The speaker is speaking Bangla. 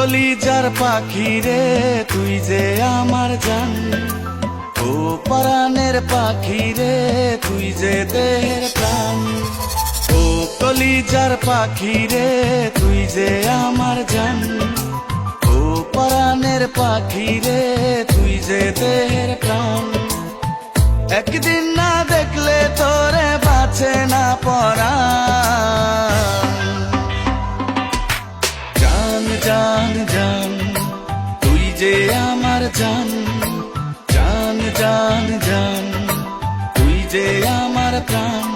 কলিজার পাখি রে তুই যে আমার জান, ও পরাণের পাখি রে তুই যে দেহের প্রাণ। ও কলিজার পাখি রে তুই যে আমার জান, ও পরাণের পাখি রে তুই যে দেহের প্রাণ। একদিন না দেখলে তোরে বাঁচে না পরাণ। জান জান জান তুই যে আমার জান, জান জান জান তুই যে আমার প্রাণ।